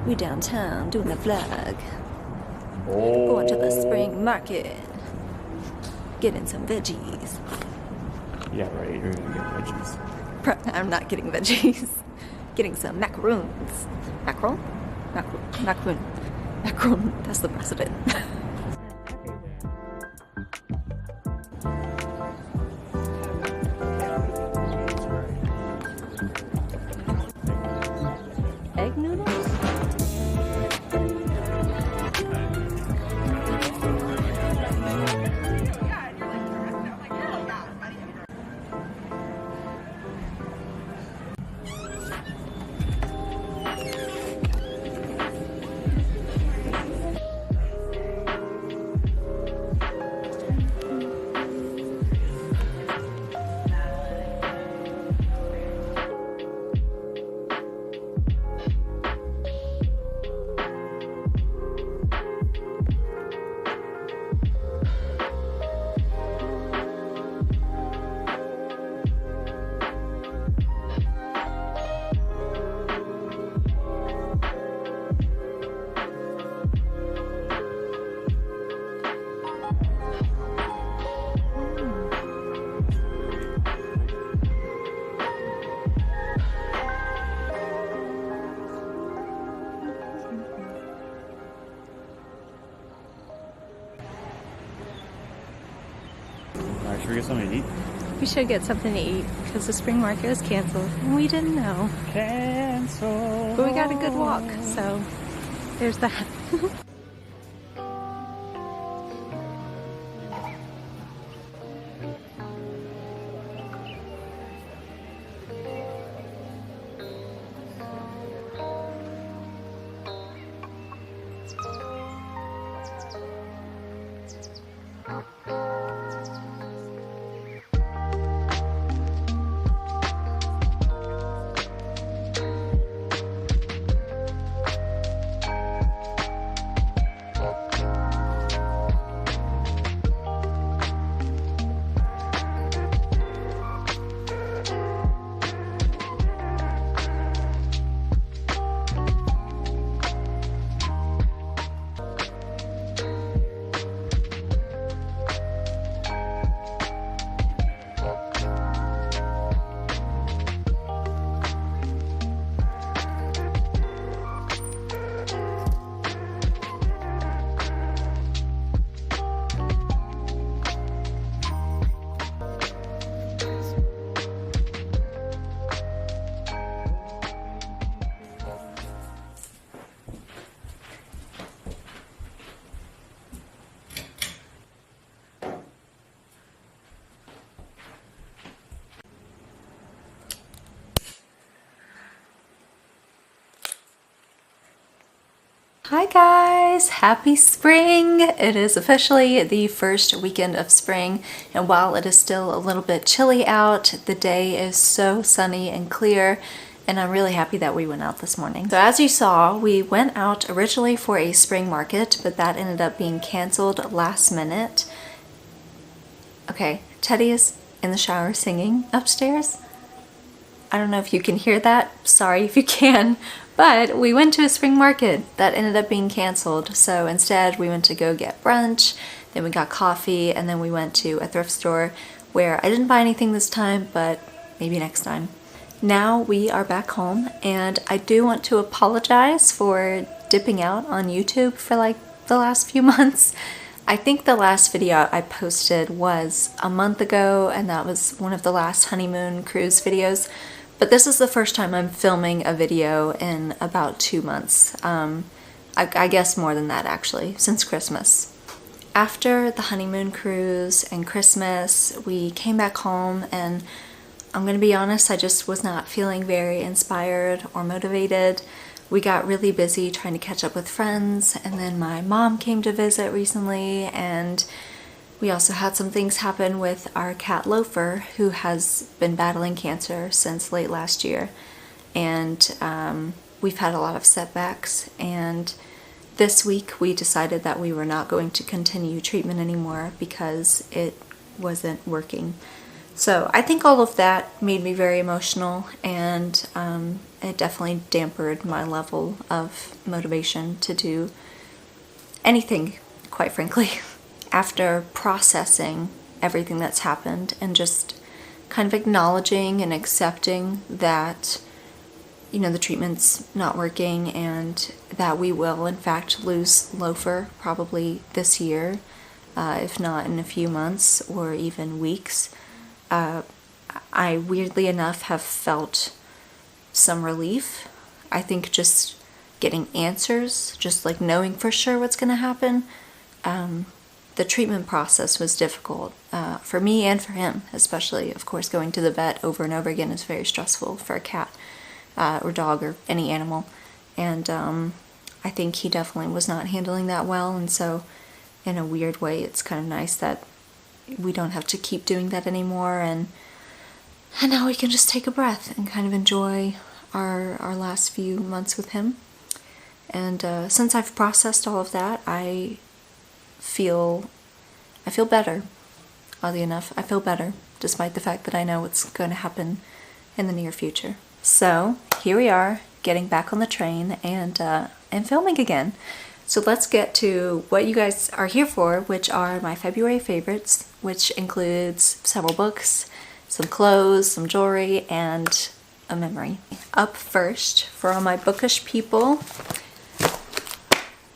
We downtown doing the vlog. Oh. Going to the spring market. Getting some veggies. Yeah, right. You're gonna get veggies. I'm not getting veggies. Getting some macaroons. Mackerel? Macaroon. Macaroon. That's the president. Egg noodles? Alright, should we get something to eat? We should get something to eat because the spring market is canceled and we didn't know. Cancel. But we got a good walk, so there's that. Hi guys, happy spring! It is officially the first weekend of spring, and while it is still a little bit chilly out, the day is so sunny and clear, and I'm really happy that we went out this morning. So as you saw, we went out originally for a spring market, but that ended up being canceled last minute. Okay, Teddy is in the shower singing upstairs. I don't know if you can hear that, sorry if you can. But we went to a spring market that ended up being canceled. So instead we went to go get brunch, then we got coffee, and then we went to a thrift store where I didn't buy anything this time, but maybe next time. Now we are back home, and I do want to apologize for dipping out on YouTube for like the last few months. I think the last video I posted was a month ago, and that was one of the last honeymoon cruise videos. But this is the first time I'm filming a video in about 2 months. I guess more than that actually, since Christmas. After the honeymoon cruise and Christmas, we came back home, and I'm gonna be honest, I just was not feeling very inspired or motivated. We got really busy trying to catch up with friends, and then my mom came to visit recently, and we also had some things happen with our cat Loafer, who has been battling cancer since late last year. And we've had a lot of setbacks, and this week we decided that we were not going to continue treatment anymore because it wasn't working. So I think all of that made me very emotional, and it definitely dampened my level of motivation to do anything, quite frankly. After processing everything that's happened and just kind of acknowledging and accepting that, you know, the treatment's not working and that we will in fact lose Loafer probably this year, if not in a few months or even weeks, I weirdly enough have felt some relief. I think just getting answers, just like knowing for sure what's going to happen. The treatment process was difficult for me and for him, especially, of course, going to the vet over and over again is very stressful for a cat or dog or any animal. And I think he definitely was not handling that well. And so in a weird way, it's kind of nice that we don't have to keep doing that anymore. And now we can just take a breath and kind of enjoy our last few months with him. And since I've processed all of that, I feel better. Oddly enough, I feel better, despite the fact that I know what's going to happen in the near future. So here we are, getting back on the train and filming again. So let's get to what you guys are here for, which are my February favorites, which includes several books, some clothes, some jewelry, and a memory. Up first, for all my bookish people,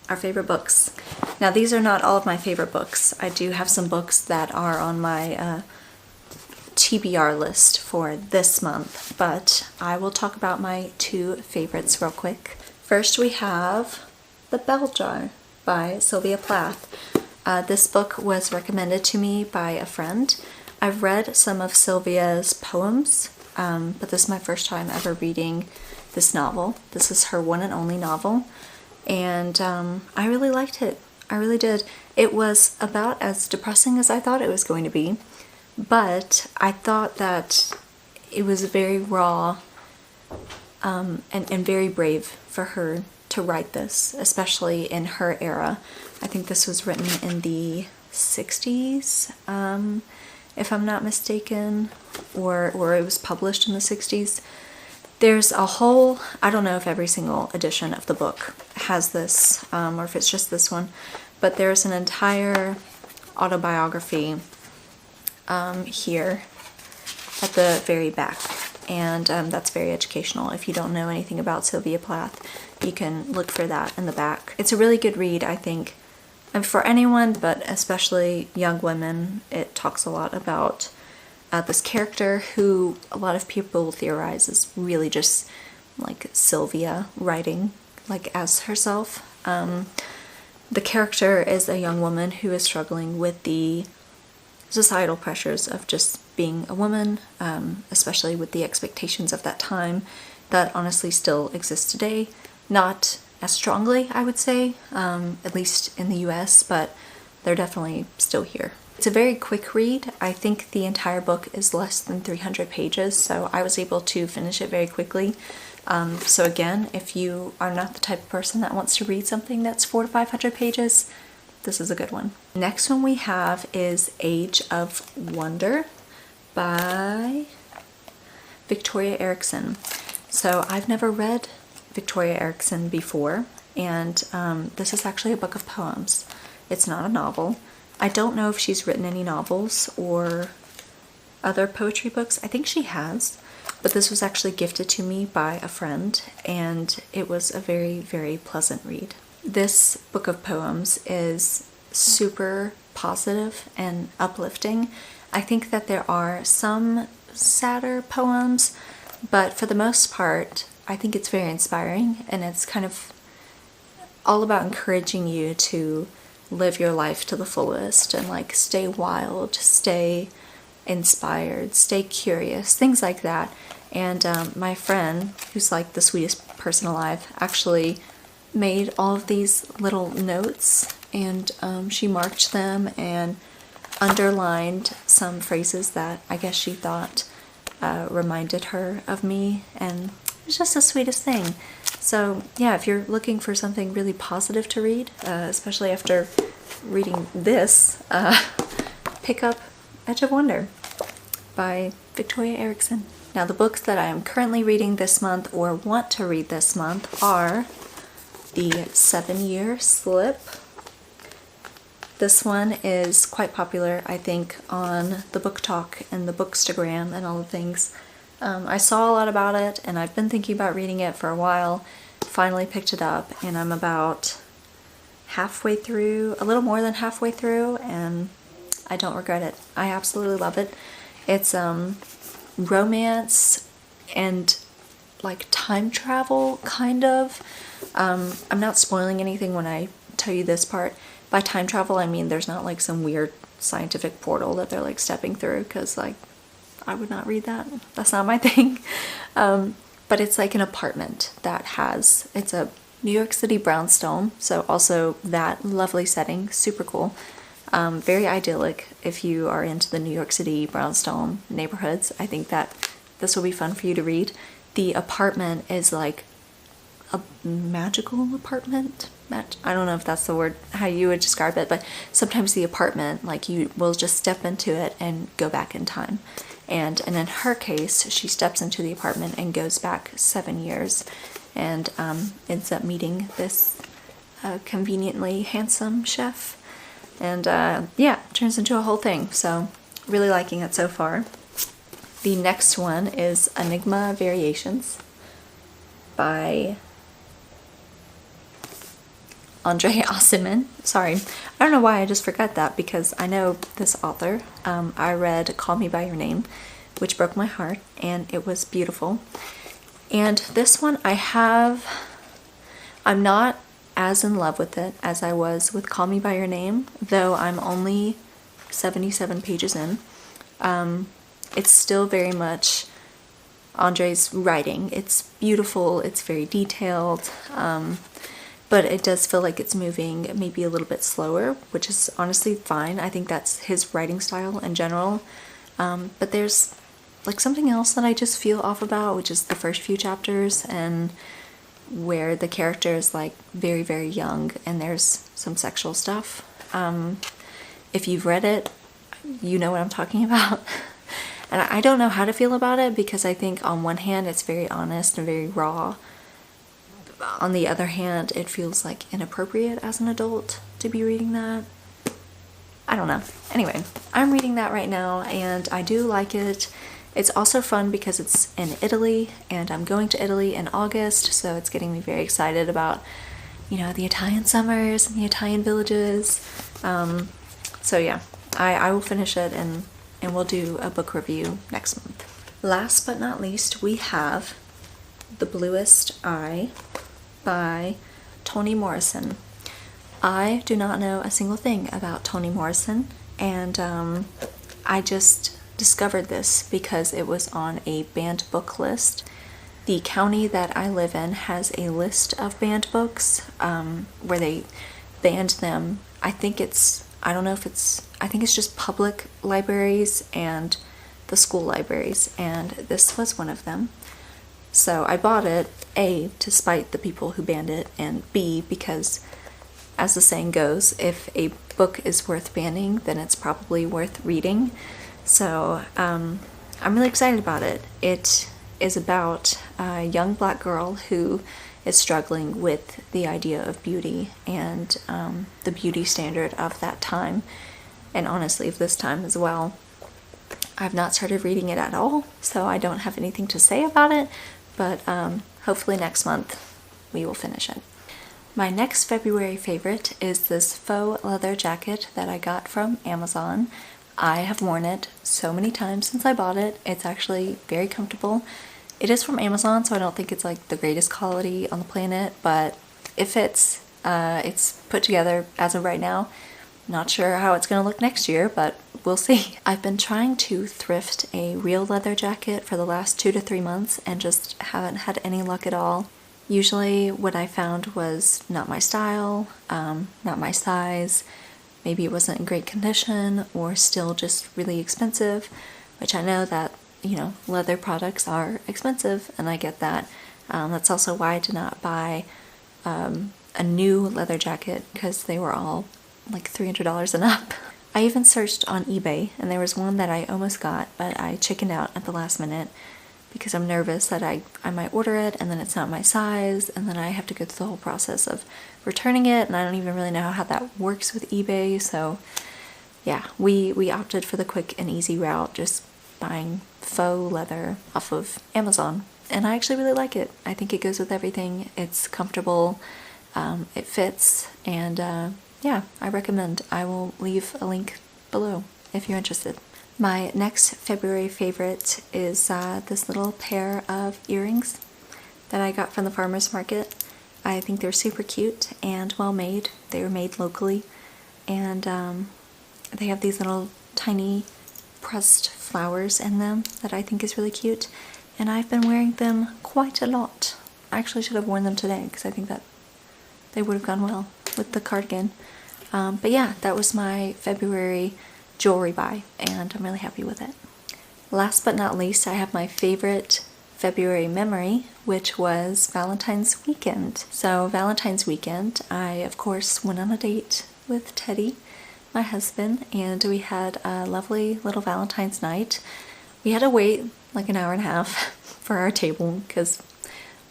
our favorite books. Now these are not all of my favorite books. I do have some books that are on my TBR list for this month, but I will talk about my two favorites real quick. First we have The Bell Jar by Sylvia Plath. This book was recommended to me by a friend. I've read some of Sylvia's poems, but this is my first time ever reading this novel. This is her one and only novel, and I really liked it. I really did. It was about as depressing as I thought it was going to be, but I thought that it was very raw and very brave for her to write this, especially in her era. I think this was written in the 60s, if I'm not mistaken, or it was published in the 60s. There's a whole, I don't know if every single edition of the book has this, or if it's just this one, but there's an entire autobiography here at the very back, and that's very educational. If you don't know anything about Sylvia Plath, you can look for that in the back. It's a really good read, I think, and for anyone, but especially young women. It talks a lot about this character who a lot of people theorize is really just like Sylvia writing like as herself. The character is a young woman who is struggling with the societal pressures of just being a woman, especially with the expectations of that time that honestly still exist today. Not as strongly, I would say, at least in the US, but they're definitely still here. It's a very quick read. I think the entire book is less than 300 pages, so I was able to finish it very quickly. So again, if you are not the type of person that wants to read something that's 400 to 500 pages, this is a good one. Next one we have is Age of Wonder by Victoria Erickson. So I've never read Victoria Erickson before, and this is actually a book of poems. It's not a novel. I don't know if she's written any novels or other poetry books. I think she has, but this was actually gifted to me by a friend, and it was a very, very pleasant read. This book of poems is super positive and uplifting. I think that there are some sadder poems, but for the most part, I think it's very inspiring, and it's kind of all about encouraging you to live your life to the fullest and like stay wild, stay inspired, stay curious, things like that. And my friend, who's like the sweetest person alive, actually made all of these little notes, and she marked them and underlined some phrases that I guess she thought reminded her of me, and it was just the sweetest thing. So yeah, if you're looking for something really positive to read, especially after reading this, pick up Age of Wonder. by Victoria Erickson. Now the books that I am currently reading this month or want to read this month are The 7-Year Slip. This one is quite popular, I think, on the Book Talk and the Bookstagram and all the things. I saw a lot about it and I've been thinking about reading it for a while. Finally picked it up and I'm about halfway through, a little more than halfway through, and I don't regret it. I absolutely love it. It's romance and like time travel, kind of. I'm not spoiling anything when I tell you this part. By time travel, I mean there's not like some weird scientific portal that they're like stepping through, because like I would not read that. That's not my thing. But it's like an apartment that has, it's a New York City brownstone, so also that lovely setting, super cool. Very idyllic if you are into the New York City brownstone neighborhoods. I think that this will be fun for you to read. The apartment is like a magical apartment. I don't know if that's the word, how you would describe it, but sometimes the apartment, like you will just step into it and go back in time. And in her case, she steps into the apartment and goes back 7 years and ends up meeting this conveniently handsome chef. And yeah, turns into a whole thing. So really liking it so far. The next one is Enigma Variations by Andre Aciman. Sorry, I don't know why I just forgot that, because I know this author. I read Call Me By Your Name, which broke my heart, and it was beautiful. And this one I'm not as in love with it as I was with Call Me By Your Name, though I'm only 77 pages in. It's still very much Andre's writing. It's beautiful, it's very detailed, but it does feel like it's moving maybe a little bit slower, which is honestly fine. I think that's his writing style in general. But there's like something else that I just feel off about, which is the first few chapters, and where the character is like very, very young and there's some sexual stuff. If you've read it, you know what I'm talking about. And I don't know how to feel about it, because I think on one hand it's very honest and very raw. On the other hand, it feels like inappropriate as an adult to be reading that. I don't know. Anyway, I'm reading that right now and I do like it. It's also fun because it's in Italy and I'm going to Italy in August, so it's getting me very excited about, you know, the Italian summers and the Italian villages. So yeah, I will finish it and we'll do a book review next month. Last but not least, we have The Bluest Eye by Toni Morrison. I do not know a single thing about Toni Morrison, and I just discovered this because it was on a banned book list. The county that I live in has a list of banned books where they banned them. I think it's just public libraries and the school libraries, and this was one of them. So I bought it, A, to spite the people who banned it, and B, because, as the saying goes, if a book is worth banning, then it's probably worth reading. So I'm really excited about it. It is about a young black girl who is struggling with the idea of beauty and the beauty standard of that time, and honestly of this time as well. I've not started reading it at all, so I don't have anything to say about it, but hopefully next month we will finish it. My next February favorite is this faux leather jacket that I got from Amazon. I have worn it so many times since I bought it. It's actually very comfortable. It is from Amazon, so I don't think it's like the greatest quality on the planet, but it fits. It's put together as of right now. Not sure how it's gonna look next year, but we'll see. I've been trying to thrift a real leather jacket for the last 2 to 3 months and just haven't had any luck at all. Usually what I found was not my style, not my size, maybe it wasn't in great condition, or still just really expensive, which I know that, you know, leather products are expensive, and I get that. That's also why I did not buy a new leather jacket, because they were all like $300 and up. I even searched on eBay, and there was one that I almost got, but I chickened out at the last minute because I'm nervous that I might order it and then it's not my size, and then I have to go through the whole process of returning it, and I don't even really know how that works with eBay. So yeah, we opted for the quick and easy route, just buying faux leather off of Amazon, and I actually really like it. I think it goes with everything. It's comfortable, it fits, and yeah, I recommend. I will leave a link below if you're interested. My next February favorite is this little pair of earrings that I got from the farmer's market. I think they're super cute and well made. They were made locally, and they have these little tiny pressed flowers in them that I think is really cute, and I've been wearing them quite a lot. I actually should have worn them today because I think that they would have gone well with the cardigan. But yeah, that was my February jewelry buy, and I'm really happy with it. Last but not least, I have my favorite February memory, which was Valentine's weekend. So Valentine's weekend, I of course went on a date with Teddy, my husband, and we had a lovely little Valentine's night. We had to wait like an hour and a half for our table because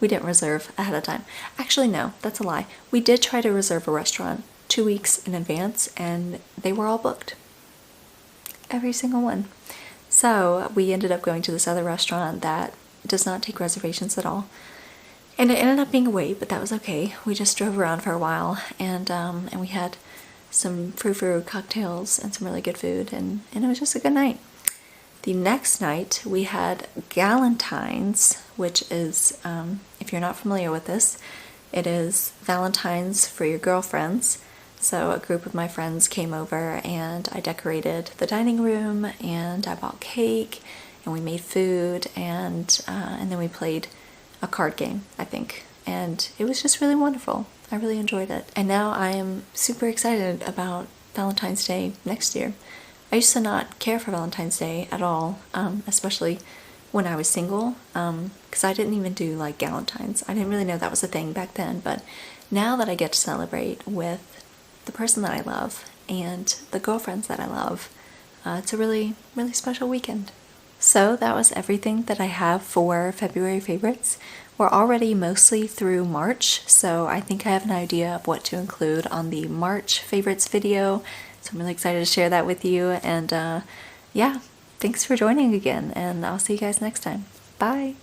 we didn't reserve ahead of time. Actually, no, that's a lie. We did try to reserve a restaurant 2 weeks in advance, and they were all booked. Every single one. So we ended up going to this other restaurant that does not take reservations at all. And it ended up being a wait, but that was okay. We just drove around for a while, and we had some frou-frou cocktails and some really good food, and it was just a good night. The next night we had Galentine's, which is, if you're not familiar with this, it is Valentine's for your girlfriends. So a group of my friends came over, and I decorated the dining room, and I bought cake, and we made food, and then we played a card game, I think. And it was just really wonderful. I really enjoyed it. And now I am super excited about Valentine's Day next year. I used to not care for Valentine's Day at all, especially when I was single, because I didn't even do like Galentine's. I didn't really know that was a thing back then, but now that I get to celebrate with the person that I love and the girlfriends that I love, it's a really, really special weekend. So that was everything that I have for February favorites. We're already mostly through March, so I think I have an idea of what to include on the March favorites video. So I'm really excited to share that with you, and yeah, thanks for joining again, and I'll see you guys next time. Bye!